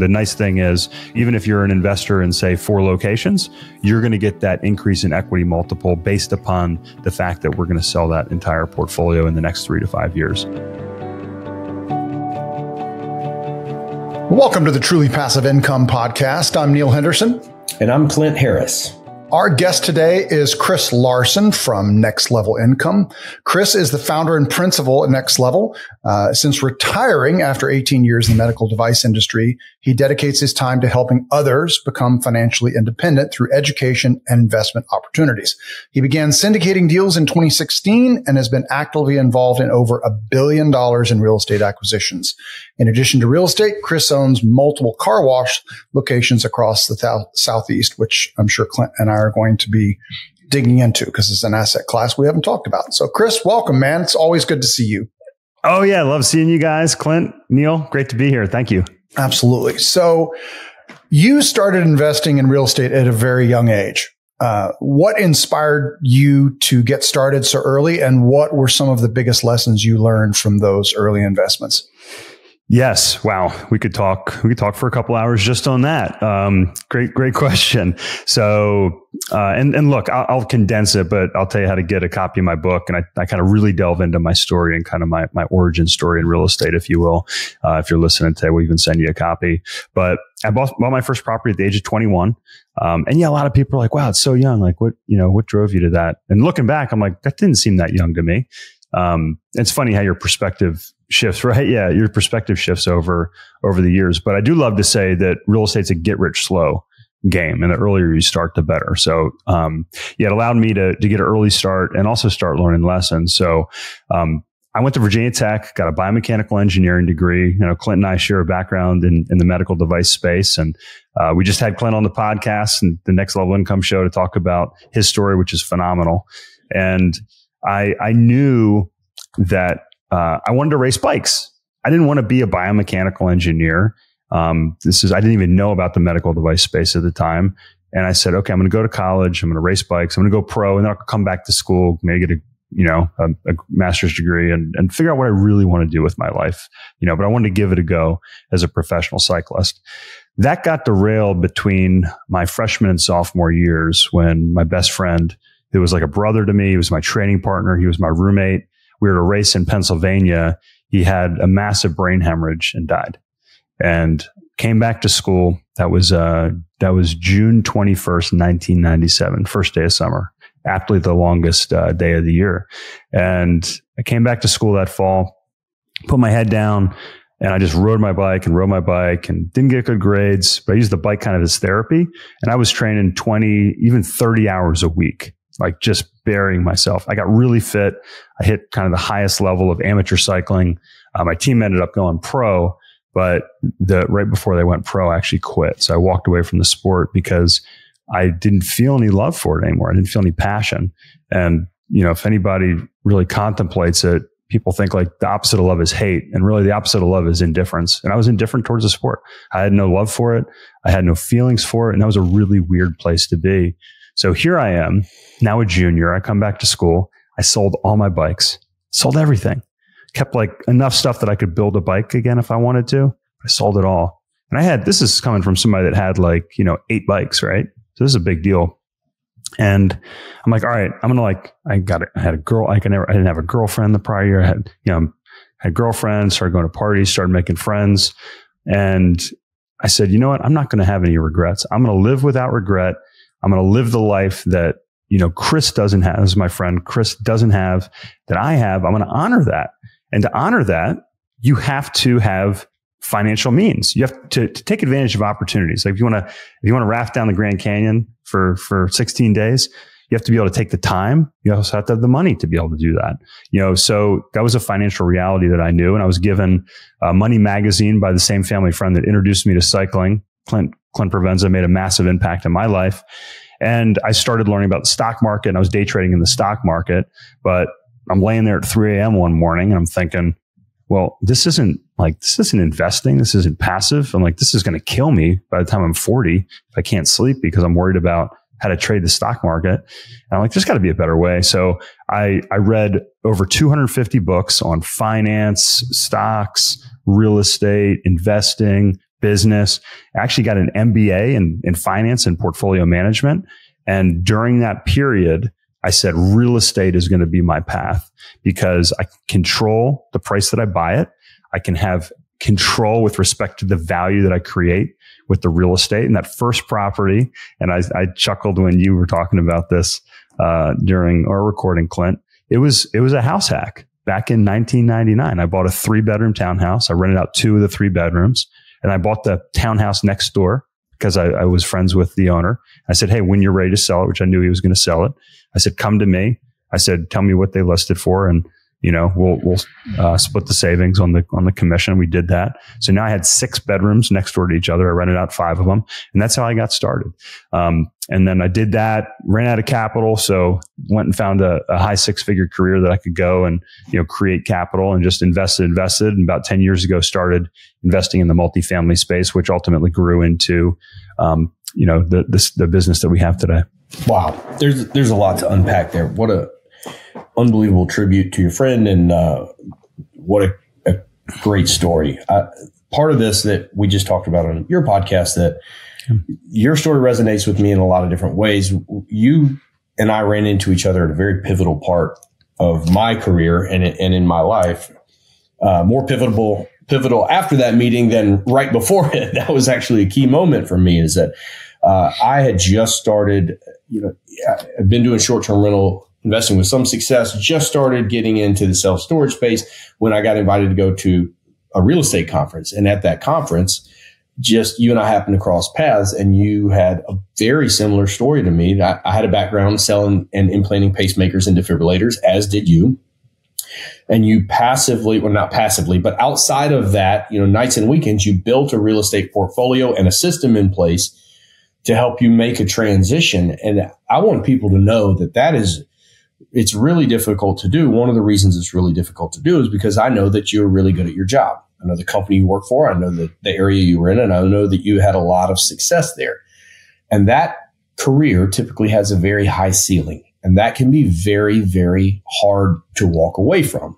The nice thing is, even if you're an investor in, say, 4 locations, you're going to get that increase in equity multiple based upon the fact that we're going to sell that entire portfolio in the next 3 to 5 years. Welcome to the Truly Passive Income Podcast. I'm Neil Henderson. And I'm Clint Harris. Our guest today is Chris Larson from Next Level Income. Chris is the founder and principal at Next Level. Since retiring after 18 years in the medical device industry, he dedicates his time to helping others become financially independent through education and investment opportunities. He began syndicating deals in 2016 and has been actively involved in over $1 billion in real estate acquisitions. In addition to real estate, Chris owns multiple car wash locations across the Southeast, which I'm sure Clint and I are going to be digging into because it's an asset class we haven't talked about. So Chris, welcome, man. It's always good to see you. Oh yeah. Love seeing you guys. Clint, Neil, great to be here. Thank you. Absolutely. So you started investing in real estate at a very young age. What inspired you to get started so early, and what were some of the biggest lessons you learned from those early investments? Yes. Wow. We could talk for a couple hours just on that. Great question. So, and look, I'll condense it, but I'll tell you how to get a copy of my book. And I kind of really delve into my story and kind of my origin story in real estate, if you will. If you're listening today, we'll even send you a copy. But I bought my first property at the age of 21. And yeah, a lot of people are like, wow, it's so young. Like what drove you to that? And looking back, I'm like, that didn't seem that young to me. It's funny how your perspective shifts, right? Yeah, your perspective shifts over the years. But I do love to say that real estate's a get rich slow game, and the earlier you start, the better. So, it allowed me to get an early start and also start learning lessons. So, I went to Virginia Tech, got a biomechanical engineering degree. Clint and I share a background in the medical device space, and we just had Clint on the podcast and the Next Level Income show to talk about his story, which is phenomenal. And I knew that I wanted to race bikes. I didn't want to be a biomechanical engineer. I didn't even know about the medical device space at the time. And I said, okay, I'm going to go to college. I'm going to race bikes. I'm going to go pro, and then I'll come back to school, maybe get a master's degree and figure out what I really want to do with my life. But I wanted to give it a go as a professional cyclist. That got derailed between my freshman and sophomore years when my best friend, who was like a brother to me, he was my training partner, he was my roommate. We were at a race in Pennsylvania. He had a massive brain hemorrhage and died, and came back to school. That was June 21st, 1997, first day of summer, aptly the longest day of the year. And I came back to school that fall, put my head down, and I just rode my bike and didn't get good grades, but I used the bike kind of as therapy. And I was training 20, even 30 hours a week, like just burying myself. I got really fit. I hit kind of the highest level of amateur cycling. My team ended up going pro, but right before they went pro, I actually quit. So I walked away from the sport because I didn't feel any love for it anymore. I didn't feel any passion. And, if anybody really contemplates it, people think like the opposite of love is hate. And really the opposite of love is indifference. And I was indifferent towards the sport. I had no love for it. I had no feelings for it. And that was a really weird place to be. So here I am, now a junior. I come back to school. I sold all my bikes, sold everything, kept like enough stuff that I could build a bike again if I wanted to. I sold it all. And this is coming from somebody that had 8 bikes, right? So this is a big deal. And I'm like, all right, I'm going to I had a girl. I didn't have a girlfriend the prior year. I had girlfriends, started going to parties, started making friends. And I said, you know what? I'm not going to have any regrets. I'm going to live without regret. I'm going to live the life that, Chris doesn't have. This is my friend. Chris doesn't have that I have. I'm going to honor that. And to honor that, you have to have financial means. You have to take advantage of opportunities. Like if you want to raft down the Grand Canyon for 16 days, you have to be able to take the time. You also have to have the money to be able to do that. So that was a financial reality that I knew. And I was given Money Magazine by the same family friend that introduced me to cycling. Clint Provenza made a massive impact in my life. And I started learning about the stock market, and I was day trading in the stock market. But I'm laying there at 3 a.m. one morning and I'm thinking, well, this isn't investing. This isn't passive. I'm like, this is going to kill me by the time I'm 40 if I can't sleep because I'm worried about how to trade the stock market. And I'm like, there's got to be a better way. So I read over 250 books on finance, stocks, real estate, investing, business. I actually got an MBA in finance and portfolio management. And during that period, I said, real estate is going to be my path because I control the price that I buy it. I can have control with respect to the value that I create with the real estate. And that first property, and I chuckled when you were talking about this during our recording, Clint. It was a house hack. Back in 1999, I bought a 3-bedroom townhouse. I rented out 2 of the 3 bedrooms, and I bought the townhouse next door because I was friends with the owner. I said, hey, when you're ready to sell it, which I knew he was going to sell it, I said, come to me. I said, tell me what they listed for, and we'll split the savings on the commission. We did that. So now I had 6 bedrooms next door to each other. I rented out 5 of them, and that's how I got started. And then I did that, ran out of capital. So went and found a high 6-figure career that I could go and, create capital, and just invested. And about 10 years ago, started investing in the multifamily space, which ultimately grew into, the business that we have today. Wow. There's a lot to unpack there. What a unbelievable tribute to your friend, and what a great story. Part of this that we just talked about on your podcast, that your story resonates with me in a lot of different ways. You and I ran into each other at a very pivotal part of my career and in my life. More pivotal after that meeting than right before it. That was actually a key moment for me, is that I had just started, I've been doing short-term rental investing with some success, just started getting into the self-storage space when I got invited to go to a real estate conference. And at that conference, just you and I happened to cross paths, and you had a very similar story to me. I had a background selling and implanting pacemakers and defibrillators, as did you. And you not passively, but outside of that, nights and weekends, you built a real estate portfolio and a system in place to help you make a transition. And I want people to know that it's really difficult to do. One of the reasons it's really difficult to do is because I know that you're really good at your job. I know the company you work for. I know the area you were in, and I know that you had a lot of success there. And that career typically has a very high ceiling, and that can be very, very hard to walk away from.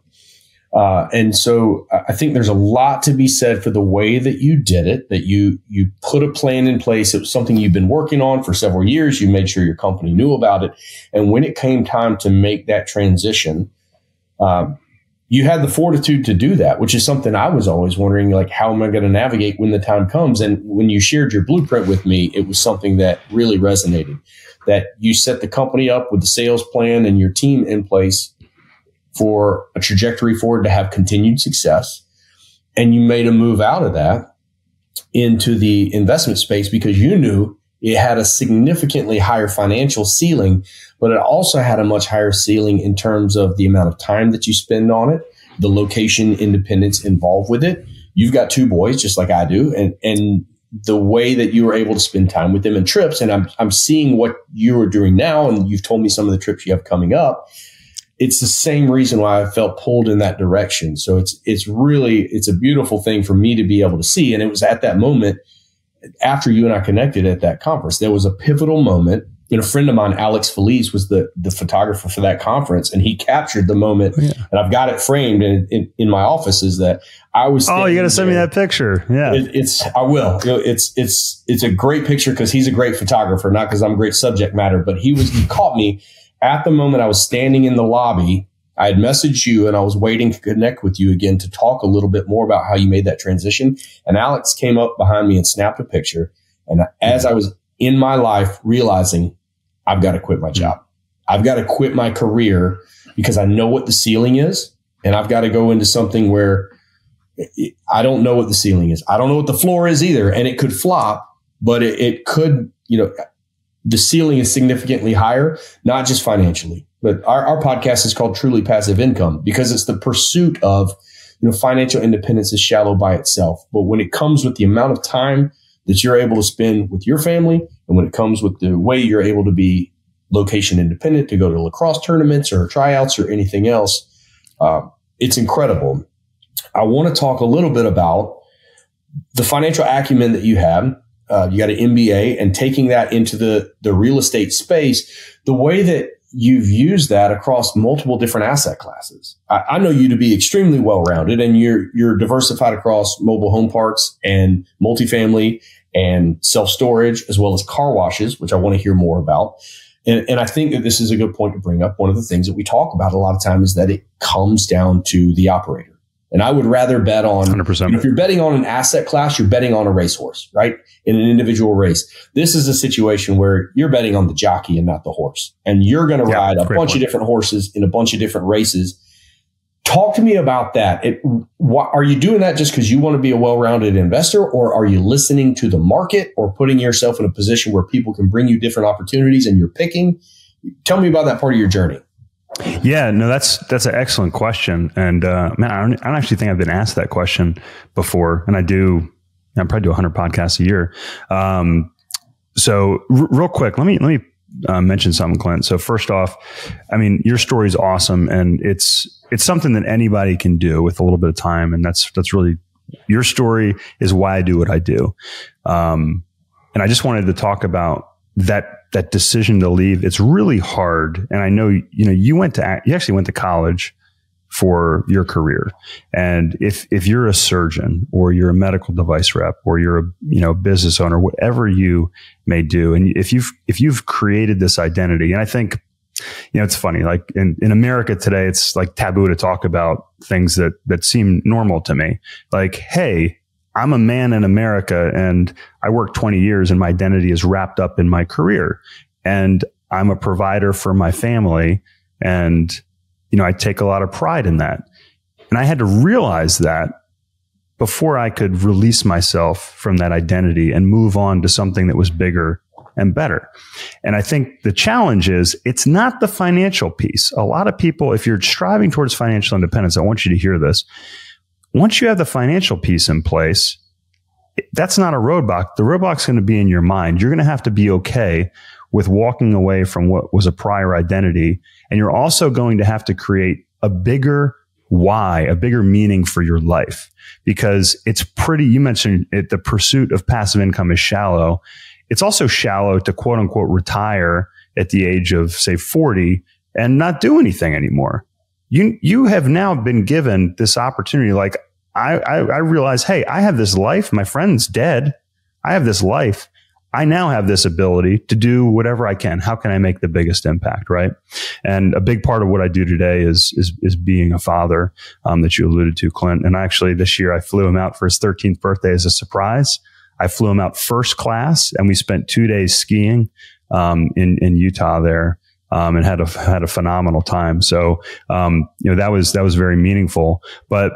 And so I think there's a lot to be said for the way that you did it, that you put a plan in place. It was something you've been working on for several years. You made sure your company knew about it. And when it came time to make that transition, you had the fortitude to do that, which is something I was always wondering, like, how am I going to navigate when the time comes? And when you shared your blueprint with me, it was something that really resonated, that you set the company up with the sales plan and your team in place for a trajectory forward to have continued success. And you made a move out of that into the investment space because you knew it had a significantly higher financial ceiling, but it also had a much higher ceiling in terms of the amount of time that you spend on it, the location independence involved with it. You've got 2 boys, just like I do, and the way that you were able to spend time with them and trips. And I'm seeing what you are doing now, and you've told me some of the trips you have coming up. It's the same reason why I felt pulled in that direction. So it's a beautiful thing for me to be able to see. And it was at that moment, after you and I connected at that conference, there was a pivotal moment. A friend of mine, Alex Feliz, was the photographer for that conference, and he captured the moment. Yeah. And I've got it framed in my office. Is that I was? Oh, you got to send me that picture. Yeah, I will. It's a great picture because he's a great photographer, not because I'm great subject matter. But he caught me at the moment I was standing in the lobby. I had messaged you, and I was waiting to connect with you again to talk a little bit more about how you made that transition. And Alex came up behind me and snapped a picture. And as I was in my life realizing I've got to quit my job, I've got to quit my career because I know what the ceiling is, and I've got to go into something where I don't know what the ceiling is. I don't know what the floor is either. And it could flop, but it could, the ceiling is significantly higher, not just financially. But our podcast is called Truly Passive Income because it's the pursuit of, financial independence is shallow by itself. But when it comes with the amount of time that you're able to spend with your family, and when it comes with the way you're able to be location independent to go to lacrosse tournaments or tryouts or anything else, it's incredible. I want to talk a little bit about the financial acumen that you have. You got an MBA, and taking that into the real estate space, the way that you've used that across multiple different asset classes. I know you to be extremely well-rounded, and you're diversified across mobile home parks and multifamily and self-storage, as well as car washes, which I want to hear more about. And I think that this is a good point to bring up. One of the things that we talk about a lot of time is that it comes down to the operator. And I would rather bet on, 100%. If you're betting on an asset class, you're betting on a racehorse, right? In an individual race. This is a situation where you're betting on the jockey and not the horse. And you're going to ride a bunch of different horses in a bunch of different races. Talk to me about that. Are you doing that just because you want to be a well-rounded investor, or are you listening to the market or putting yourself in a position where people can bring you different opportunities and you're picking? Tell me about that part of your journey. Yeah, no, that's an excellent question. And man, I don't actually think I've been asked that question before. And I probably do 100 podcasts a year. So real quick, let me mention something, Clint. So first off, I mean, your story is awesome, and it's something that anybody can do with a little bit of time. And that's really, your story is why I do what I do. And I just wanted to talk about that decision to leave. It's really hard. And I know, you actually went to college for your career. And if you're a surgeon, or you're a medical device rep, or you're a business owner, whatever you may do, and if you've created this identity, and I think, it's funny, like in America today, it's like taboo to talk about things that seem normal to me. Like, hey, I'm a man in America, and I worked 20 years and my identity is wrapped up in my career, and I'm a provider for my family. And, I take a lot of pride in that. And I had to realize that before I could release myself from that identity and move on to something that was bigger and better. And I think the challenge is, it's not the financial piece. A lot of people, if you're striving towards financial independence, I want you to hear this. Once you have the financial piece in place, that's not a roadblock. The roadblock's going to be in your mind. You're going to have to be okay with walking away from what was a prior identity. And you're also going to have to create a bigger why, a bigger meaning for your life, because you mentioned it, the pursuit of passive income is shallow. It's also shallow to quote unquote retire at the age of, say, 40 and not do anything anymore. You have now been given this opportunity. Like I realize, hey, I have this life. My friend's dead. I have this life. I now have this ability to do whatever I can. How can I make the biggest impact, right? And a big part of what I do today is being a father, that you alluded to, Clint. And actually this year I flew him out for his 13th birthday as a surprise. I flew him out first class, and we spent 2 days skiing, in Utah there. And had a phenomenal time. So, that was very meaningful. But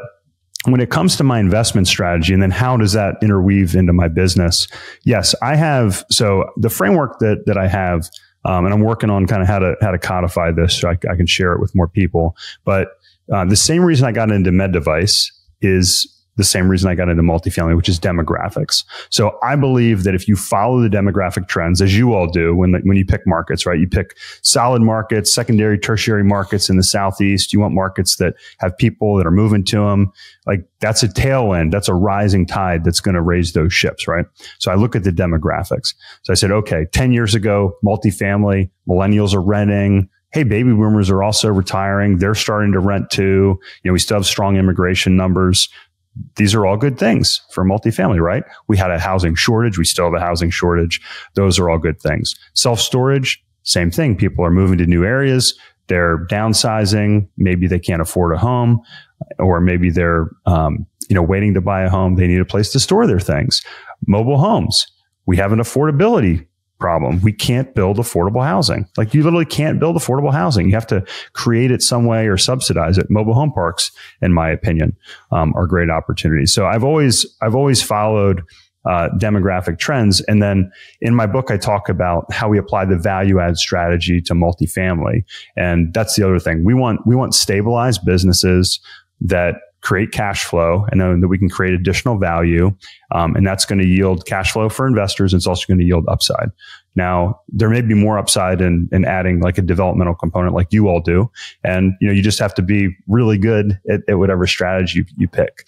when it comes to my investment strategy, and then how does that interweave into my business? Yes, I have. So the framework that I have, and I'm working on kind of how to codify this so I can share it with more people. But the same reason I got into med device is the same reason I got into multifamily, which is demographics. So I believe that if you follow the demographic trends, as you all do when you pick markets, right? You pick solid markets, secondary, tertiary markets in the Southeast. You want markets that have people that are moving to them. Like that's a tailwind. That's a rising tide that's going to raise those ships, right? So I look at the demographics. So I said, okay, 10 years ago, multifamily, millennials are renting. Hey, baby boomers are also retiring. They're starting to rent too. We still have strong immigration numbers. These are all good things for multifamily, right? We had a housing shortage. We still have a housing shortage. Those are all good things. Self-storage, same thing. People are moving to new areas. They're downsizing. Maybe they can't afford a home, or maybe they're, waiting to buy a home. They need a place to store their things. Mobile homes. We have an affordability problem. We can't build affordable housing. Like you literally can't build affordable housing. You have to create it some way or subsidize it. Mobile home parks, in my opinion, are great opportunities. So I've always followed demographic trends. And then in my book, I talk about how we apply the value add strategy to multifamily. And that's the other thing. We want stabilized businesses that create cash flow, and then that we can create additional value. And that's going to yield cash flow for investors. And it's also going to yield upside. Now, there may be more upside in adding like a developmental component like you all do. And, you just have to be really good at whatever strategy you pick.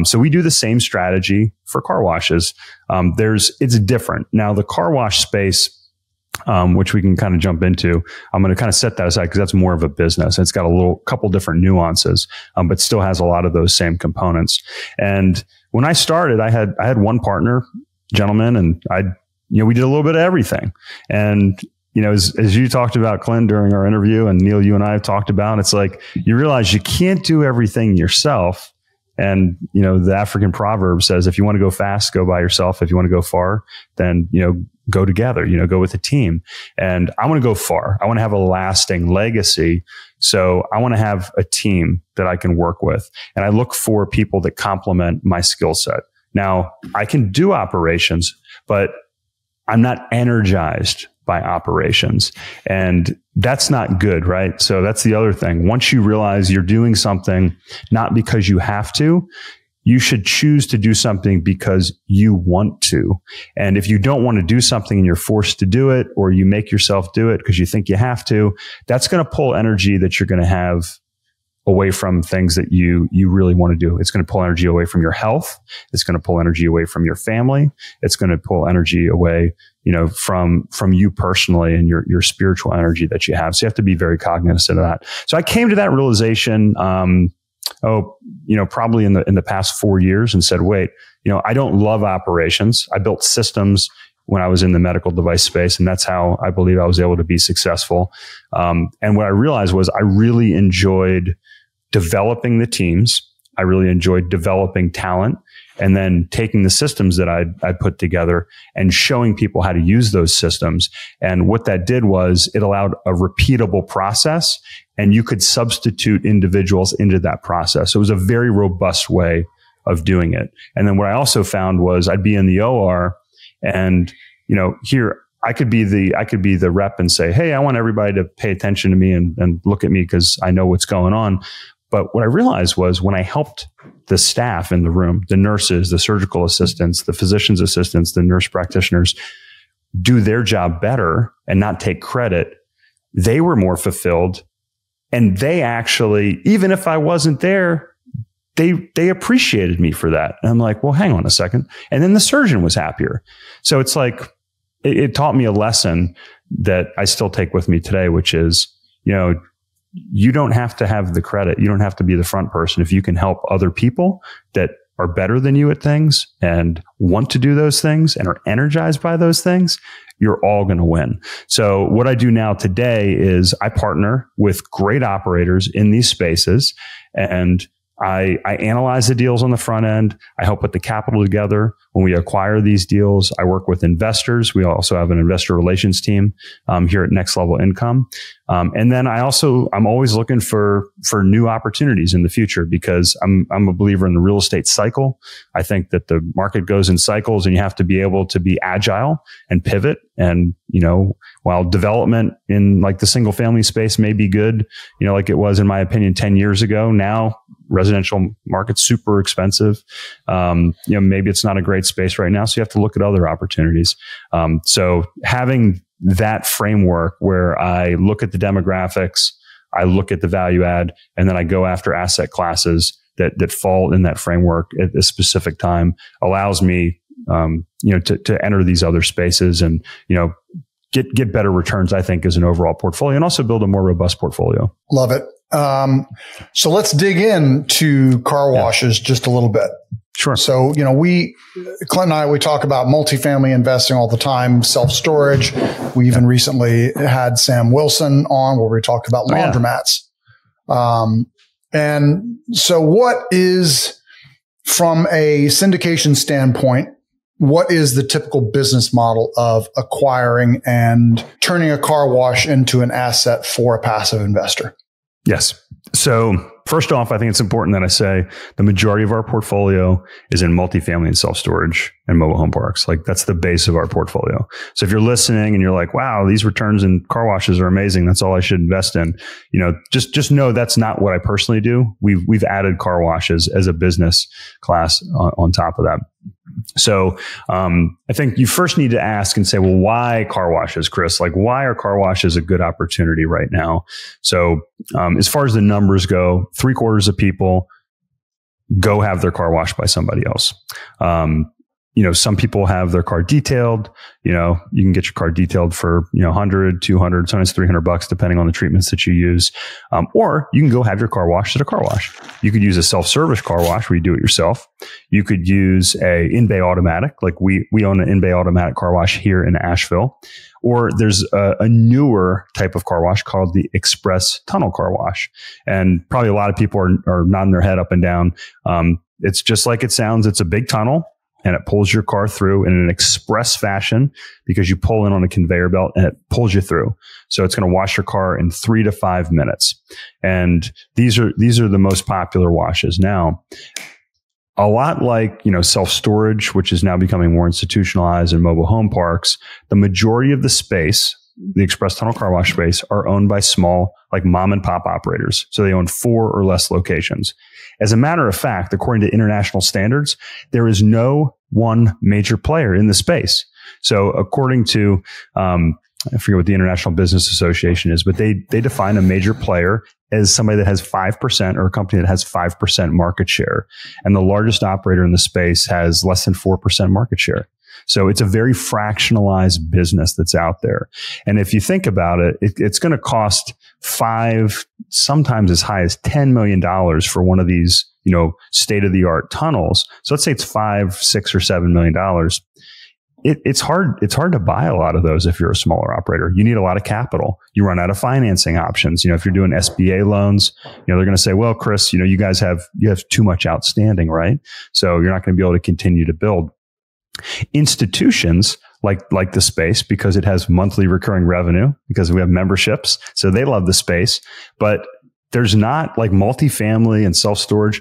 So we do the same strategy for car washes. It's different. Now, the car wash space, which we can kind of jump into. I'm going to kind of set that aside because that's more of a business. It's got a couple different nuances, but still has a lot of those same components. And when I started, I had one partner, gentleman, and we did a little bit of everything. And as you talked about, Clint, during our interview, and Neil, you and I have talked about, it's like you realize you can't do everything yourself. And, the African proverb says, if you want to go fast, go by yourself. If you want to go far, then, go together, go with a team. And I want to go far. I want to have a lasting legacy. So I want to have a team that I can work with. And I look for people that complement my skill set. Now, I can do operations, but I'm not energized by operations. And that's not good, right? So that's the other thing. Once you realize you're doing something not because you have to, you should choose to do something because you want to. And if you don't want to do something and you're forced to do it, or you make yourself do it because you think you have to, that's going to pull energy that you're going to have away from things that you really want to do. It's going to pull energy away from your health. It's going to pull energy away from your family. It's going to pull energy away, from you personally and your spiritual energy that you have. So you have to be very cognizant of that. So I came to that realization, probably in the past 4 years, and said, wait, I don't love operations. I built systems when I was in the medical device space, and that's how I believe I was able to be successful. And what I realized was I really enjoyed developing the teams. I really enjoyed developing talent, and then taking the systems that I'd put together and showing people how to use those systems. And what that did was it allowed a repeatable process, and you could substitute individuals into that process. So it was a very robust way of doing it. And then what I also found was I'd be in the OR, and here I could be the rep and say, hey, I want everybody to pay attention to me and look at me because I know what's going on. But what I realized was when I helped the staff in the room, the nurses, the surgical assistants, the physician's assistants, the nurse practitioners, do their job better and not take credit, they were more fulfilled. And they actually, even if I wasn't there, they appreciated me for that. And I'm like, well, hang on a second. And then the surgeon was happier. So it's like, it taught me a lesson that I still take with me today, which is, you don't have to have the credit. You don't have to be the front person. If you can help other people that are better than you at things and want to do those things and are energized by those things, you're all going to win. So what I do now today is I partner with great operators in these spaces, and I analyze the deals on the front end. I help put the capital together. When we acquire these deals, I work with investors. We also have an investor relations team here at Next Level Income. And then I'm always looking for new opportunities in the future, because I'm a believer in the real estate cycle. I think that the market goes in cycles, and you have to be able to be agile and pivot. And, while development in like the single family space may be good, like it was in my opinion 10 years ago, now residential market's super expensive. Maybe it's not a great space right now. So you have to look at other opportunities. So having that framework where I look at the demographics, I look at the value add, and then I go after asset classes that fall in that framework at a specific time allows me, to enter these other spaces and, get better returns, I think, as an overall portfolio, and also build a more robust portfolio. Love it. So let's dig into car washes just a little bit. Sure. So, Clint and I, we talk about multifamily investing all the time, self-storage. We even recently had Sam Wilson on where we talked about laundromats. And so what is, from a syndication standpoint, what is the typical business model of acquiring and turning a car wash into an asset for a passive investor? Yes. So first off, I think it's important that I say the majority of our portfolio is in multifamily and self-storage and mobile home parks. Like that's the base of our portfolio. So if you're listening and you're like, wow, these returns in car washes are amazing, that's all I should invest in. Just know that's not what I personally do. We've added car washes as a business class on top of that. So I think you first need to ask and say, well, why car washes, Chris? Like, why are car washes a good opportunity right now? So as far as the numbers go, 3/4 of people go have their car washed by somebody else. some people have their car detailed. You can get your car detailed for, 100, 200, sometimes $300, depending on the treatments that you use. Or you can go have your car washed at a car wash. You could use a self-service car wash where you do it yourself. You could use a in-bay automatic. Like we own an in-bay automatic car wash here in Asheville. Or there's a newer type of car wash called the express tunnel car wash. And probably a lot of people are nodding their head up and down. It's just like it sounds. It's a big tunnel, and it pulls your car through in an express fashion because you pull in on a conveyor belt and it pulls you through. So it's going to wash your car in 3 to 5 minutes. And these are the most popular washes. Now, a lot like, self-storage, which is now becoming more institutionalized in mobile home parks, the majority of the space, the express tunnel car wash space, are owned by small, like mom and pop operators. So they own 4 or less locations. As a matter of fact, according to international standards, there is no one major player in the space. So according to, I forget what the International Business Association is, but they define a major player as somebody that has 5% or a company that has 5% market share. And the largest operator in the space has less than 4% market share. So it's a very fractionalized business that's out there. And if you think about it, it's going to cost $5, sometimes as high as $10 million for one of these, state-of-the-art tunnels. So let's say it's $5, $6, or $7 million. It's hard to buy a lot of those if you're a smaller operator. You need a lot of capital. You run out of financing options. If you're doing SBA loans, they're going to say, well, Chris, you guys have too much outstanding, right? So you're not going to be able to continue to build. Institutions like the space because it has monthly recurring revenue because we have memberships. So they love the space, but there's not like multifamily and self-storage.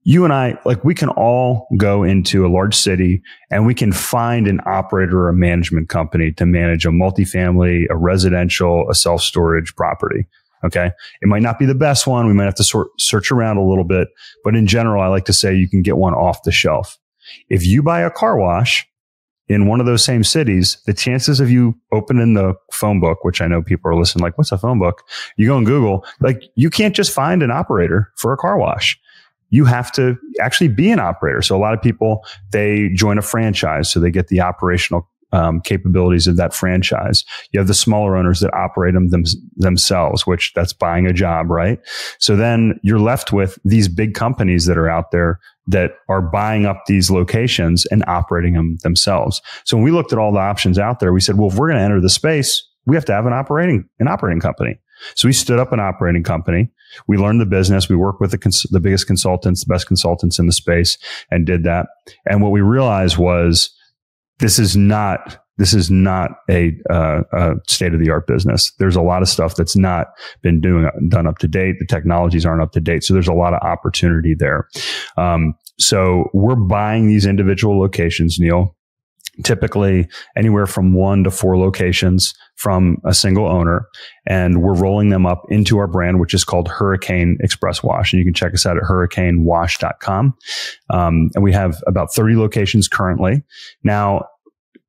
You and I, we can all go into a large city and we can find an operator or a management company to manage a multifamily, a residential, a self-storage property. Okay. It might not be the best one. We might have to search around a little bit, but in general, I like to say you can get one off the shelf. If you buy a car wash in one of those same cities, the chances of you opening the phone book, which I know people are listening, like, what's a phone book? You go on Google, you can't just find an operator for a car wash. You have to actually be an operator. So a lot of people, they join a franchise, so they get the operational capabilities of that franchise. You have the smaller owners that operate them themselves, which that's buying a job, right? So then you're left with these big companies that are out there that are buying up these locations and operating them themselves. So when we looked at all the options out there, we said, well, if we're going to enter the space, we have to have an operating company. So we stood up an operating company. We learned the business. We worked with the biggest consultants, the best consultants in the space, and did that. And what we realized was this is not a state-of-the-art business. There's a lot of stuff that's not been done up to date. The technologies aren't up to date. So there's a lot of opportunity there. So we're buying these individual locations, Neil, typically anywhere from 1 to 4 locations from a single owner. And we're rolling them up into our brand, which is called Hurricane Express Wash. And you can check us out at hurricanewash.com. And we have about 30 locations currently. Now,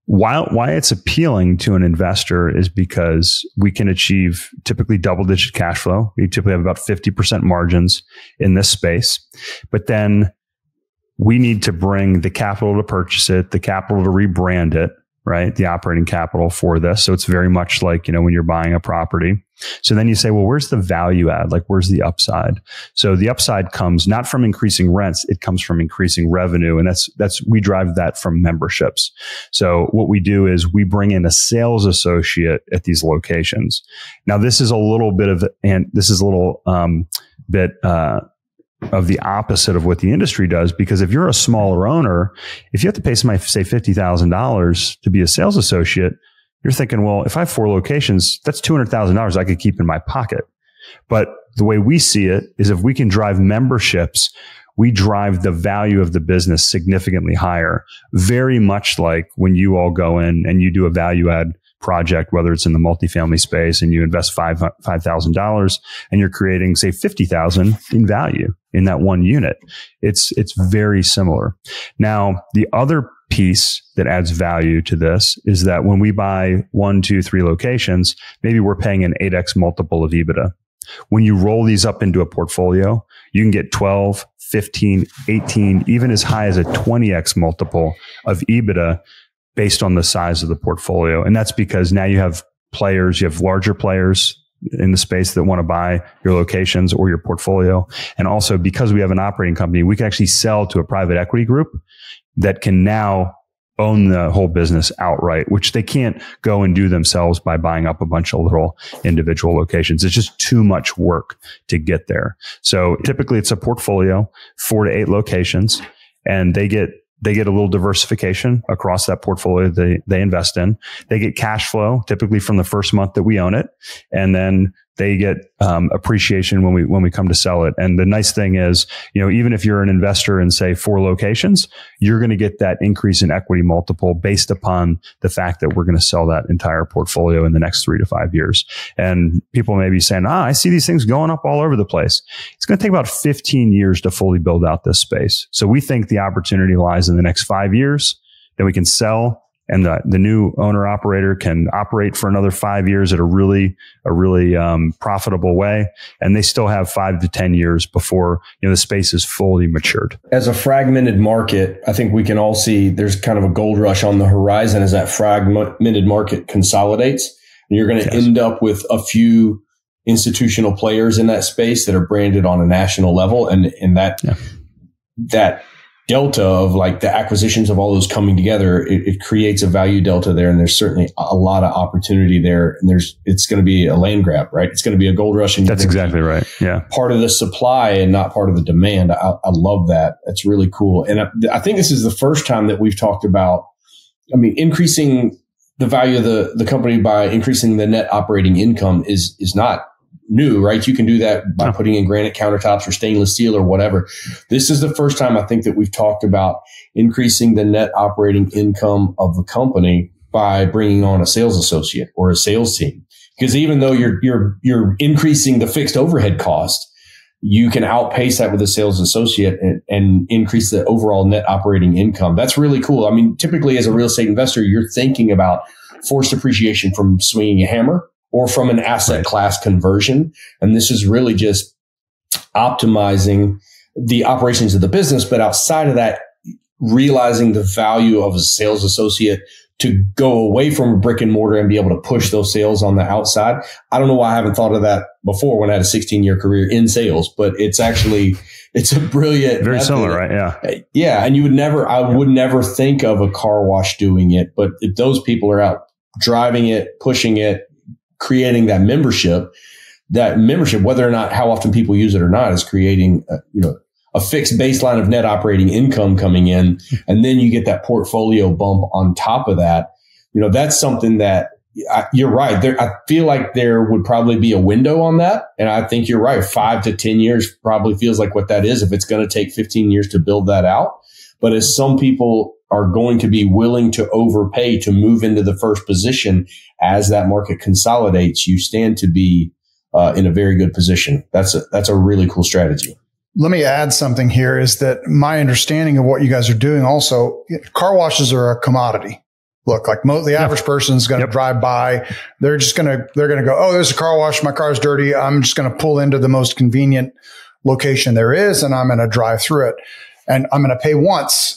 why it's appealing to an investor is because we can achieve typically double-digit cash flow. We typically have about 50% margins in this space. But then we need to bring the capital to purchase it, the capital to rebrand it, right? The operating capital for this. So it's very much like, when you're buying a property. So then you say, well, where's the value add? Where's the upside? So the upside comes not from increasing rents. It comes from increasing revenue. And we drive that from memberships. So what we do is we bring in a sales associate at these locations. Now, this is a little bit of the opposite of what the industry does, because if you're a smaller owner, if you have to pay somebody, say, $50,000 to be a sales associate, you're thinking, well, if I have 4 locations, that's $200,000 I could keep in my pocket. But the way we see it is if we can drive memberships, we drive the value of the business significantly higher. Very much like when you all go in and you do a value add project, whether it's in the multifamily space and you invest $5,000 and you're creating, say, $50,000 in value in that one unit. It's very similar. Now, the other piece that adds value to this is that when we buy 1, 2, 3 locations, maybe we're paying an 8x multiple of EBITDA. When you roll these up into a portfolio, you can get 12, 15, 18, even as high as a 20x multiple of EBITDA based on the size of the portfolio. And that's because now you have larger players in the space that want to buy your locations or your portfolio. And also because we have an operating company, we can actually sell to a private equity group that can now own the whole business outright, which they can't go and do themselves by buying up a bunch of little individual locations. It's just too much work to get there. So typically it's a portfolio, 4 to 8 locations, and they get a little diversification across that portfolio they invest in. They get cash flow typically from the first month that we own it. And then they get appreciation when we come to sell it. And the nice thing is, even if you're an investor in say 4 locations, you're going to get that increase in equity multiple based upon the fact that we're going to sell that entire portfolio in the next 3 to 5 years. And people may be saying, I see these things going up all over the place. It's going to take about 15 years to fully build out this space. So we think the opportunity lies in the next 5 years. Then we can sell, and the new owner operator can operate for another 5 years at a really profitable way. And they still have 5 to 10 years before the space is fully matured. As a fragmented market, I think we can all see there's kind of a gold rush on the horizon as that fragmented market consolidates. And you're going to end up with a few institutional players in that space that are branded on a national level. And that delta of like the acquisitions of all those coming together, it creates a value delta there. And there's certainly a lot of opportunity there. And it's going to be a land grab, right? It's going to be a gold rush. And that's exactly right. Yeah. Part of the supply and not part of the demand. I love that. That's really cool. And I think this is the first time that we've talked about, increasing the value of the company by increasing the net operating income is not new, right? You can do that by putting in granite countertops or stainless steel or whatever. This is the first time I think that we've talked about increasing the net operating income of the company by bringing on a sales associate or a sales team. Because even though you're increasing the fixed overhead cost, you can outpace that with a sales associate and increase the overall net operating income. That's really cool. Typically as a real estate investor, you're thinking about forced appreciation from swinging a hammer or from an asset class conversion. And this is really just optimizing the operations of the business. But outside of that, realizing the value of a sales associate to go away from a brick and mortar and be able to push those sales on the outside. I don't know why I haven't thought of that before when I had a 16-year career in sales, but it's a brilliant, very similar, right? Yeah. Yeah. And I would never think of a car wash doing it, but if those people are out driving it, pushing it, creating that membership, whether or not how often people use it or not, is creating a fixed baseline of net operating income coming in. And then you get that portfolio bump on top of that. That's something that you're right. I feel like there would probably be a window on that. And I think you're right. 5 to 10 years probably feels like what that is if it's going to take 15 years to build that out. But as some people are going to be willing to overpay to move into the first position as that market consolidates, you stand to be in a very good position. That's a really cool strategy. Let me add something here is that my understanding of what you guys are doing also, car washes are a commodity. Look, like the average person is going to drive by. They're going to go, oh, there's a car wash. My car's dirty. I'm just going to pull into the most convenient location there is, and I'm going to drive through it. And I'm going to pay once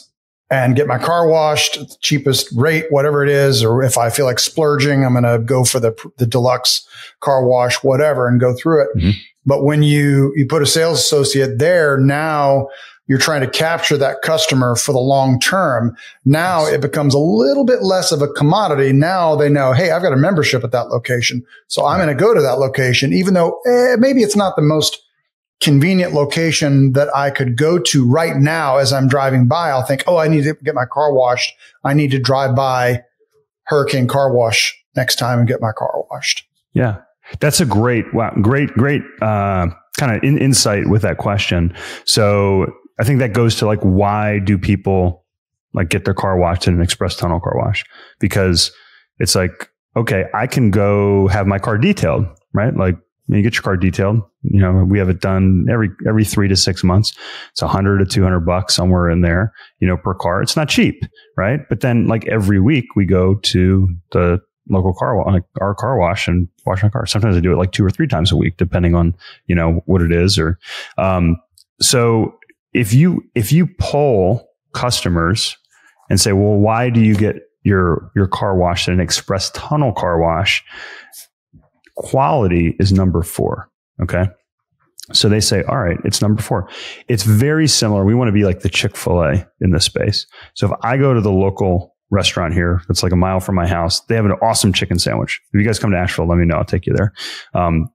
and get my car washed at the cheapest rate, whatever it is. Or if I feel like splurging, I'm going to go for the deluxe car wash, whatever, and go through it. Mm-hmm. But when you put a sales associate there, now you're trying to capture that customer for the long term. Now it becomes a little bit less of a commodity. Now they know, hey, I've got a membership at that location. So I'm going to go to that location, even though maybe it's not the most convenient location that I could go to right now as I'm driving by. I'll think, oh, I need to get my car washed. I need to drive by Hurricane Car Wash next time and get my car washed. Yeah. That's a great kind of insight with that question. So I think that goes to like, why do people like get their car washed in an express tunnel car wash? Because it's like, okay, I can go have my car detailed, right? Like you get your car detailed. We have it done every 3 to 6 months. It's $100 to $200 somewhere in there, per car. It's not cheap, right? But then like every week we go to the local car wash, like our car wash, and wash my car. Sometimes I do it like 2 or 3 times a week, depending on, what it is. Or, so if you poll customers and say, well, why do you get your car washed at an express tunnel car wash? Quality is number 4. Okay. So they say, all right, it's number 4. It's very similar. We want to be like the Chick-fil-A in this space. So if I go to the local restaurant here, that's like a mile from my house, they have an awesome chicken sandwich. If you guys come to Asheville, let me know. I'll take you there.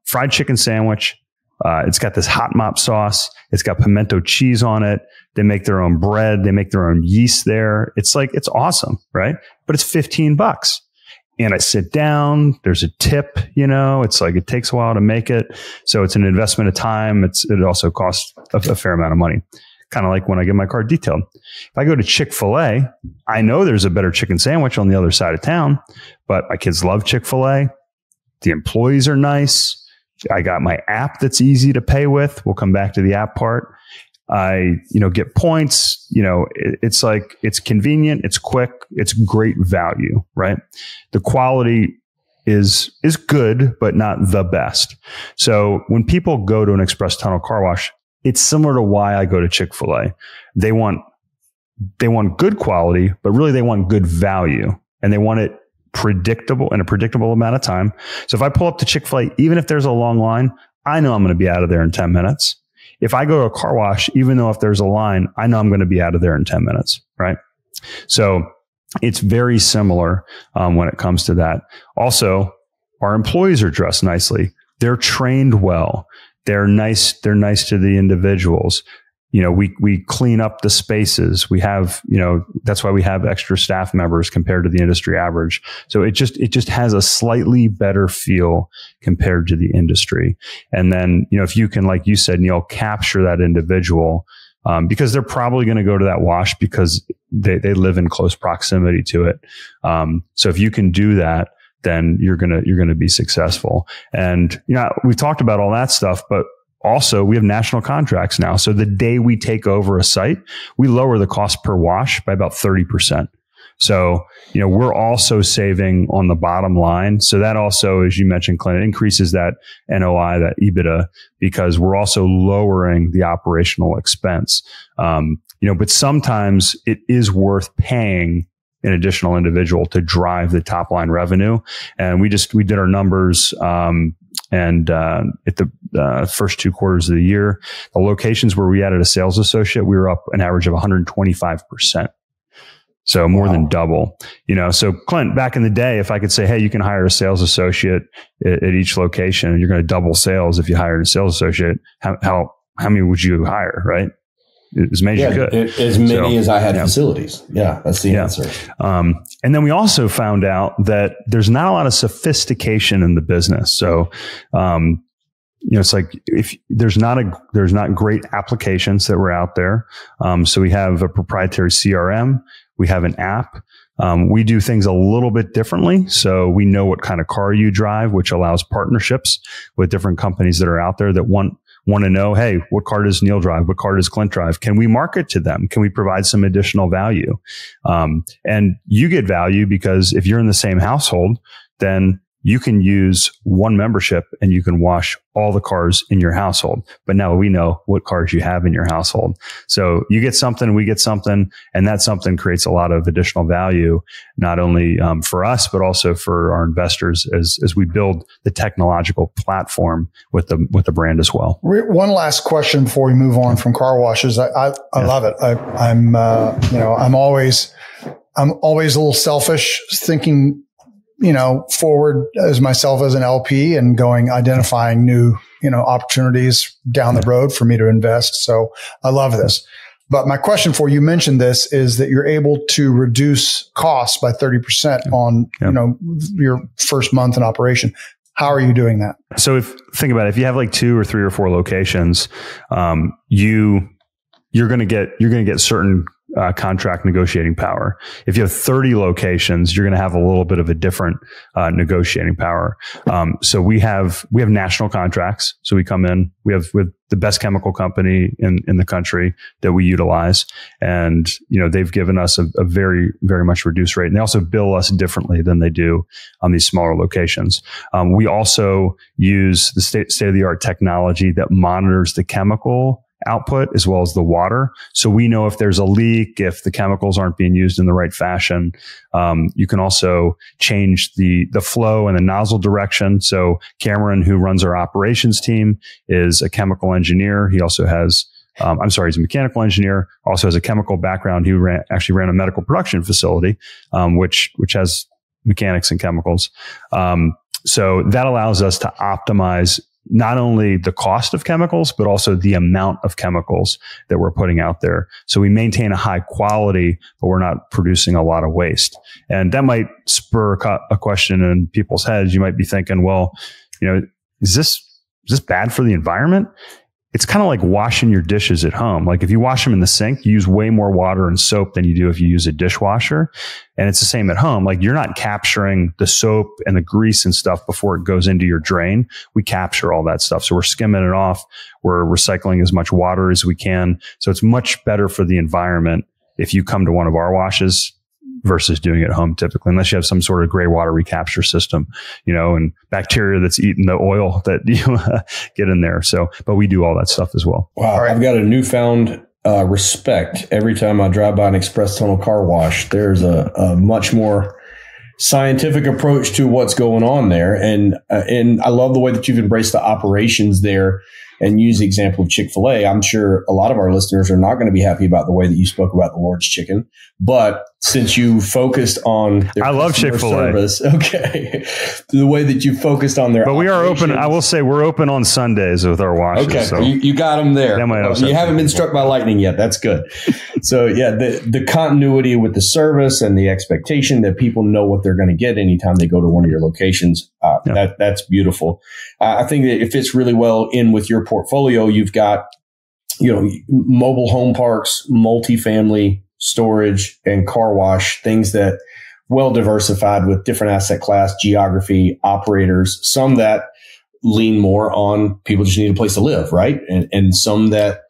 Fried chicken sandwich. It's got this hot mop sauce. It's got pimento cheese on it. They make their own bread. They make their own yeast there. It's awesome, right? But it's $15. And I sit down, there's a tip, it's like, it takes a while to make it. So it's an investment of time. It also costs a fair amount of money. Kind of like when I get my car detailed. If I go to Chick-fil-A, I know there's a better chicken sandwich on the other side of town, but my kids love Chick-fil-A. The employees are nice. I got my app that's easy to pay with. We'll come back to the app part. I, get points, it's like, it's convenient, it's quick, it's great value, right? The quality is good, but not the best. So when people go to an express tunnel car wash, it's similar to why I go to Chick-fil-A. They want good quality, but really they want good value, and they want it predictable in a predictable amount of time. So if I pull up to Chick-fil-A, even if there's a long line, I know I'm going to be out of there in 10 minutes. If I go to a car wash, even though if there's a line, I know I'm going to be out of there in 10 minutes, right? So it's very similar when it comes to that. Also, our employees are dressed nicely. They're trained well. They're nice. They're nice to the individuals. We clean up the spaces. We have, that's why we have extra staff members compared to the industry average. So it just has a slightly better feel compared to the industry. And then, if you can, like you said, Neil, capture that individual, because they're probably going to go to that wash because they live in close proximity to it. So if you can do that, then you're going to be successful. And, we've talked about all that stuff, but also, we have national contracts now. So the day we take over a site, we lower the cost per wash by about 30%. So, we're also saving on the bottom line. So that also, as you mentioned, Clint, increases that NOI, that EBITDA, because we're also lowering the operational expense. But sometimes it is worth paying an additional individual to drive the top line revenue. And we did our numbers, and at the first 2 quarters of the year, the locations where we added a sales associate, we were up an average of 125%. So more than double, So Clint, back in the day, if I could say, hey, you can hire a sales associate at each location, and you're going to double sales if you hired a sales associate, how many would you hire, right? As many as you could. As many as I had facilities. Yeah, that's the answer. And then we also found out that there's not a lot of sophistication in the business. So, it's like if there's not great applications that were out there. So we have a proprietary CRM. We have an app. We do things a little bit differently. So we know what kind of car you drive, which allows partnerships with different companies that are out there that want to know, hey, what car does Neil drive? What car does Clint drive? Can we market to them? Can we provide some additional value? And you get value because if you're in the same household, then you can use one membership and you can wash all the cars in your household. But now we know what cars you have in your household. So you get something, we get something, and that something creates a lot of additional value, not only for us, but also for our investors as we build the technological platform with the brand as well. One last question before we move on from car washes. I love it. I'm always a little selfish thinking, forward as myself as an LP and identifying new, opportunities down the road for me to invest. So I love this. But my question for you mentioned this is that you're able to reduce costs by 30% on, your first month in operation. How are you doing that? So think about it. If you have like 2 or 3 or 4 locations, you're going to get certain contract negotiating power. If you have 30 locations, you're going to have a little bit of a different negotiating power. So we have national contracts. So we come in, we have with the best chemical company in the country that we utilize. And, they've given us a very, very much reduced rate. And they also bill us differently than they do on these smaller locations. We also use the state-of-the-art technology that monitors the chemical output as well as the water. So we know if there's a leak, if the chemicals aren't being used in the right fashion. You can also change the flow and the nozzle direction. So Cameron, who runs our operations team, is a chemical engineer. He also has, he's a mechanical engineer, also has a chemical background. He actually ran a medical production facility, which has mechanics and chemicals. So that allows us to optimize not only the cost of chemicals, but also the amount of chemicals that we're putting out there. So we maintain a high quality, but we're not producing a lot of waste. And that might spur a question in people's heads. You might be thinking, well, is this bad for the environment? It's kind of like washing your dishes at home. Like if you wash them in the sink, you use way more water and soap than you do if you use a dishwasher. And it's the same at home. Like you're not capturing the soap and the grease and stuff before it goes into your drain. We capture all that stuff. So we're skimming it off. We're recycling as much water as we can. So it's much better for the environment if you come to one of our washes versus doing it at home typically, unless you have some sort of gray water recapture system, and bacteria that's eating the oil that you get in there. So, but we do all that stuff as well. Wow. Right. I've got a newfound respect every time I drive by an express tunnel car wash. There's a much more scientific approach to what's going on there. And I love the way that you've embraced the operations there and use the example of Chick-fil-A. I'm sure a lot of our listeners are not going to be happy about the way that you spoke about the Lord's Chicken, but since you focused on their I love Chick-fil-A service, okay, the way that you focused on their, but we are open. I will say we're open on Sundays with our washes. Okay, so you got them there. You haven't been struck by lightning yet. That's good. So yeah, the continuity with the service and the expectation that people know what they're going to get anytime they go to one of your locations. That's beautiful. I think that it fits really well in with your portfolio. You've got, mobile home parks, multifamily storage, and car wash, things that well diversified with different asset class, geography, operators, some that lean more on people just need a place to live, right? And some that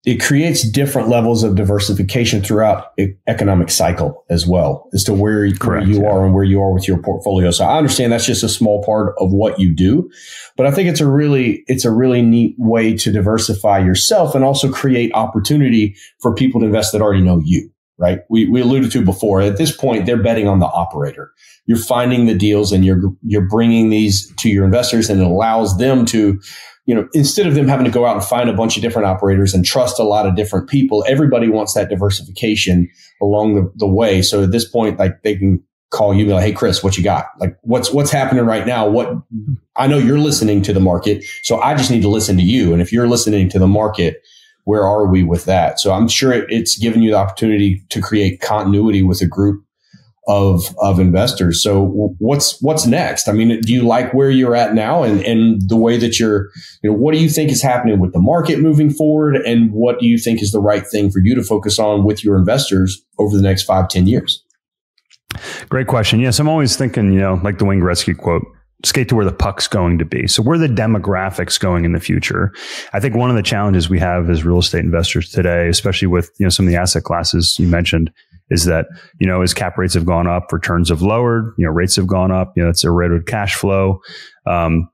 it creates different levels of diversification throughout economic cycle as well as to where you are and where you are with your portfolio. So I understand that's just a small part of what you do, but I think it's a really neat way to diversify yourself and also create opportunity for people to invest that already know you, right? We alluded to before, at this point, they're betting on the operator. You're finding the deals and you're bringing these to your investors, and it allows them to, instead of them having to go out and find a bunch of different operators and trust a lot of different people, everybody wants that diversification along the way. So at this point, like they can call you and be like, hey, Chris, what you got? Like what's happening right now? I know you're listening to the market, so I just need to listen to you. And if you're listening to the market, where are we with that? So I'm sure it's given you the opportunity to create continuity with a group of investors. So what's next? I mean, do you like where you're at now and the way that what do you think is happening with the market moving forward? And what do you think is the right thing for you to focus on with your investors over the next 5-10 years? Great question. Yes. I'm always thinking, like the Wayne Gretzky quote, skate to where the puck's going to be. So where are the demographics going in the future? I think one of the challenges we have as real estate investors today, especially with, some of the asset classes you mentioned, is that, as cap rates have gone up, returns have lowered, rates have gone up, it's eroded cash flow.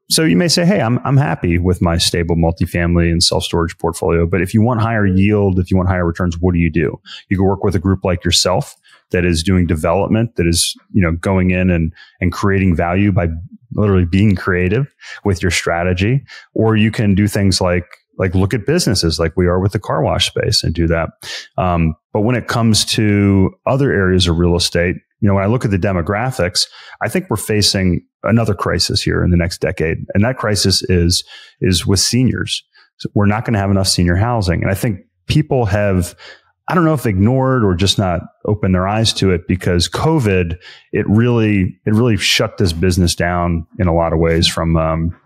So you may say, hey, I'm happy with my stable multifamily and self-storage portfolio. But if you want higher yield, if you want higher returns, what do? You can work with a group like yourself that is doing development, that is, going in and creating value by literally being creative with your strategy. Or you can do things like look at businesses like we are with the car wash space and do that. But when it comes to other areas of real estate, when I look at the demographics, I think we're facing another crisis here in the next decade. And that crisis is with seniors. So we're not going to have enough senior housing. And I think people have, I don't know if ignored or just not opened their eyes to it, because COVID, it really shut this business down in a lot of ways from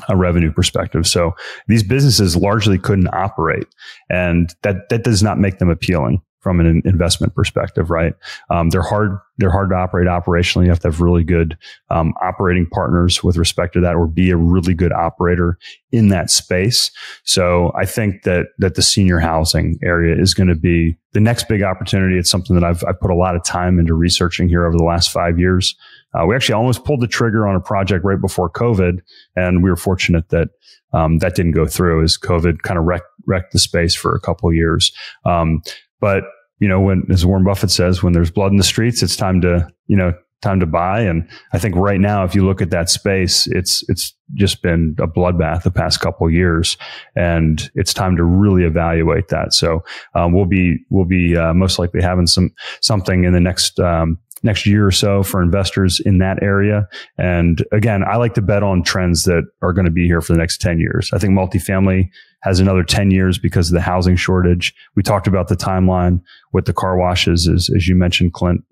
a revenue perspective. So these businesses largely couldn't operate, and that does not make them appealing from an investment perspective, right? They're hard to operate operationally. You have to have really good operating partners with respect to that, or be a really good operator in that space. So I think that the senior housing area is going to be the next big opportunity. It's something that I've put a lot of time into researching here over the last 5 years. We actually almost pulled the trigger on a project right before COVID, and we were fortunate that that didn't go through, as COVID kind of wrecked the space for a couple of years. But, as Warren Buffett says, when there's blood in the streets, it's time to buy. And I think right now, if you look at that space, it's just been a bloodbath the past couple of years, and it's time to really evaluate that. So, we'll be most likely having something in the next year or so for investors in that area. And again, I like to bet on trends that are going to be here for the next 10 years. I think multifamily has another 10 years because of the housing shortage. We talked about the timeline with the car washes, as you mentioned, Clint.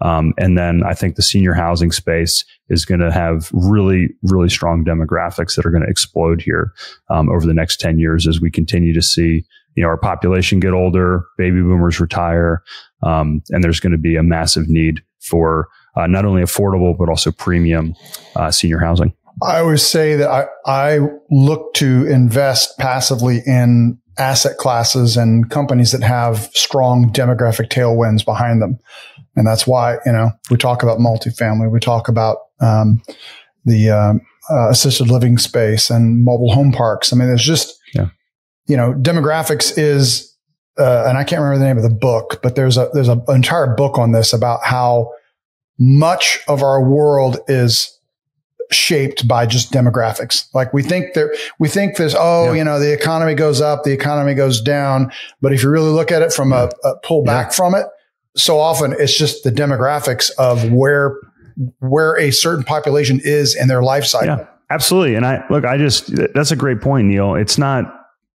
And then I think the senior housing space is going to have really, really strong demographics that are going to explode here over the next 10 years as we continue to see our population get older, baby boomers retire, and there's going to be a massive need for not only affordable but also premium senior housing. I always say that I look to invest passively in asset classes and companies that have strong demographic tailwinds behind them. And that's why, we talk about multifamily, we talk about the assisted living space and mobile home parks. I mean, there's just, demographics is, and I can't remember the name of the book, but there's an entire book on this about how much of our world is shaped by just demographics. Like we think there's, the economy goes up, the economy goes down. But if you really look at it from a pull back from it, so often it's just the demographics of where a certain population is in their life cycle. Yeah, absolutely. And that's a great point, Neil. It's not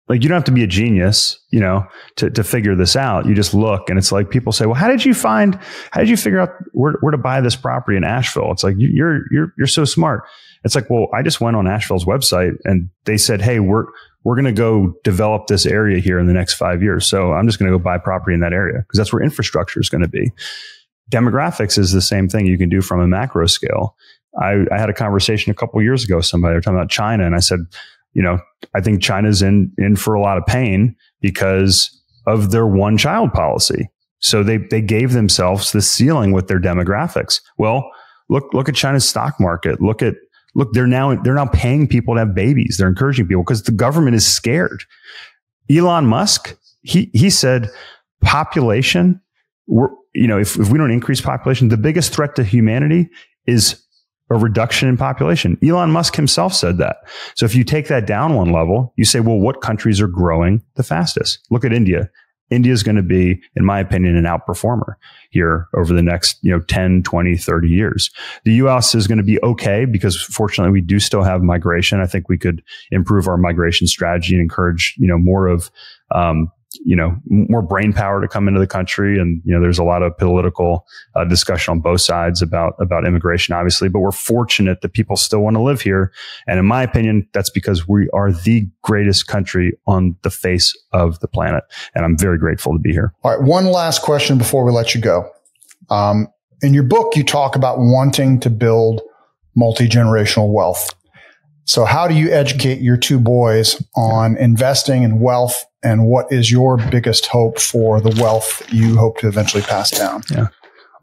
like you don't have to be a genius, to figure this out. You just look, and it's like people say, well, how did you figure out where to buy this property in Asheville? It's like, you're so smart. It's like, well, I just went on Asheville's website and they said, hey, we're going to go develop this area here in the next 5 years. So I'm just going to go buy property in that area because that's where infrastructure is going to be. Demographics is the same thing you can do from a macro scale. I had a conversation a couple of years ago with somebody. They were talking about China, and I said, I think China's in for a lot of pain because of their one child policy. So they gave themselves the ceiling with their demographics. Well, look at China's stock market. Look, they're now paying people to have babies. They're encouraging people because the government is scared. Elon Musk, he said population, if we don't increase population, the biggest threat to humanity is a reduction in population. Elon Musk himself said that. So if you take that down one level, you say, well, what countries are growing the fastest? Look at India. India is going to be, in my opinion, an outperformer here over the next 10, 20, 30 years. The U.S. is going to be okay because fortunately we do still have migration. I think we could improve our migration strategy and encourage more of more brain power to come into the country. And, there's a lot of political discussion on both sides about immigration, obviously, but we're fortunate that people still want to live here. And in my opinion, that's because we are the greatest country on the face of the planet. And I'm very grateful to be here. All right. One last question before we let you go. In your book, you talk about wanting to build multi-generational wealth. So how do you educate your two boys on investing in wealth, and what is your biggest hope for the wealth you hope to eventually pass down? Yeah.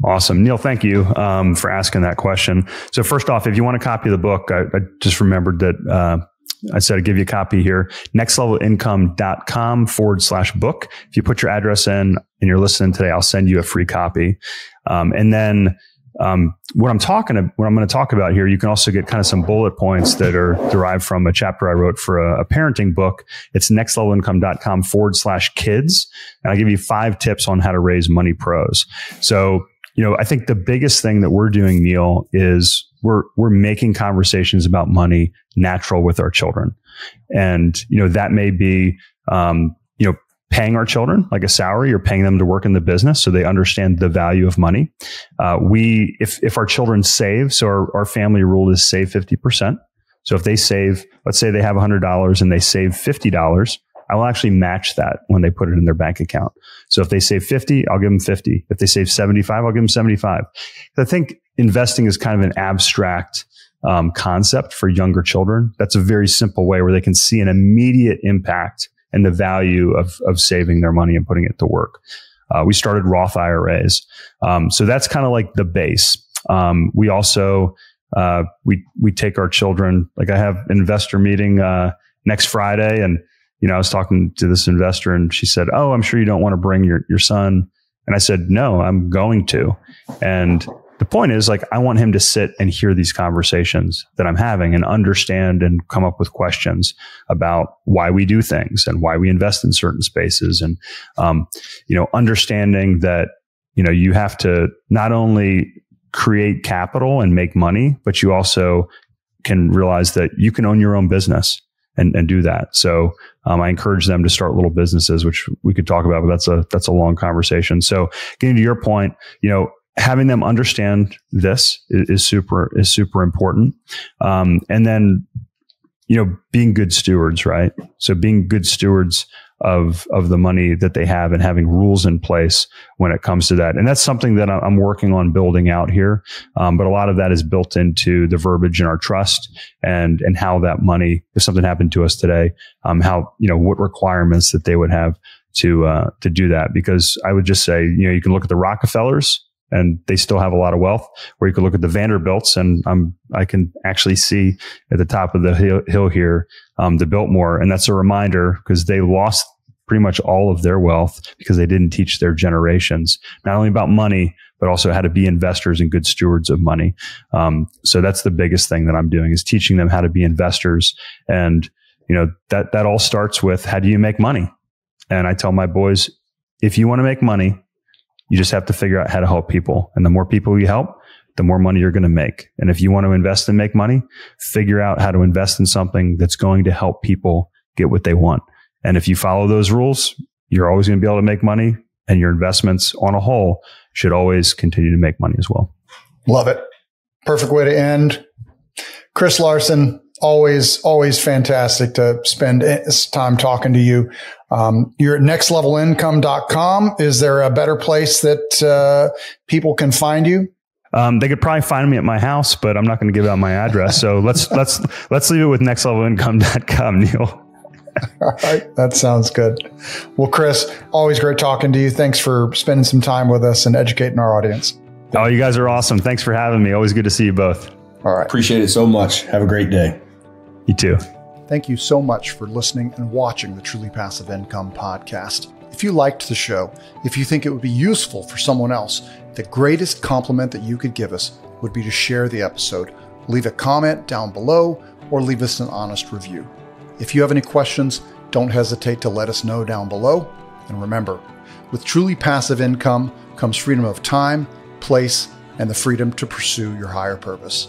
Awesome. Neil, thank you for asking that question. So first off, if you want a copy of the book, I just remembered that I said I'd give you a copy here, nextlevelincome.com/book. If you put your address in and you're listening today, I'll send you a free copy. And then what I'm going to talk about here, you can also get kind of some bullet points that are derived from a chapter I wrote for a parenting book. It's nextlevelincome.com/kids. And I'll give you 5 tips on how to raise money pros. So, I think the biggest thing that we're doing, Neil, is we're making conversations about money natural with our children. And, that may be, paying our children like a salary, or paying them to work in the business so they understand the value of money. If our children save, so our family rule is save 50%. So if they save, let's say they have $100 and they save $50, I will actually match that when they put it in their bank account. So if they save 50, I'll give them 50. If they save 75, I'll give them 75. I think investing is kind of an abstract concept for younger children. That's a very simple way where they can see an immediate impact and the value of saving their money and putting it to work. We started Roth IRAs. So that's kind of like the base. We also, we take our children, like I have an investor meeting, next Friday. And, I was talking to this investor and she said, "Oh, I'm sure you don't want to bring your son." And I said, "No, I'm going to." And the point is, like, I want him to sit and hear these conversations that I'm having and understand and come up with questions about why we do things and why we invest in certain spaces. And, understanding that, you have to not only create capital and make money, but you also can realize that you can own your own business and do that. So, I encourage them to start little businesses, which we could talk about, but that's a long conversation. So getting to your point, having them understand this is super important. And then, being good stewards, right? So being good stewards of the money that they have and having rules in place when it comes to that. And that's something that I'm working on building out here. But a lot of that is built into the verbiage in our trust and how that money, if something happened to us today, how, what requirements that they would have to do that. Because I would just say, you can look at the Rockefellers and they still have a lot of wealth, or you could look at the Vanderbilts and I can actually see at the top of the hill here, the Biltmore. And that's a reminder because they lost pretty much all of their wealth because they didn't teach their generations, not only about money, but also how to be investors and good stewards of money. So that's the biggest thing that I'm doing is teaching them how to be investors. And, that all starts with how do you make money? And I tell my boys, if you want to make money, you just have to figure out how to help people. And the more people you help, the more money you're going to make. And if you want to invest and make money, figure out how to invest in something that's going to help people get what they want. And if you follow those rules, you're always going to be able to make money, and your investments on a whole should always continue to make money as well. Love it. Perfect way to end. Chris Larson, always fantastic to spend time talking to you. You're at nextlevelincome.com. Is there a better place that people can find you? They could probably find me at my house, but I'm not going to give out my address. So let's leave it with nextlevelincome.com, Neil. All right. That sounds good. Well, Chris, always great talking to you. Thanks for spending some time with us and educating our audience. Oh, you guys are awesome. Thanks for having me. Always good to see you both. All right. Appreciate it so much. Have a great day. You too. Thank you so much for listening and watching the Truly Passive Income podcast. If you liked the show, if you think it would be useful for someone else, the greatest compliment that you could give us would be to share the episode, leave a comment down below, or leave us an honest review. If you have any questions, don't hesitate to let us know down below. And remember, with truly passive income comes freedom of time, place, and the freedom to pursue your higher purpose.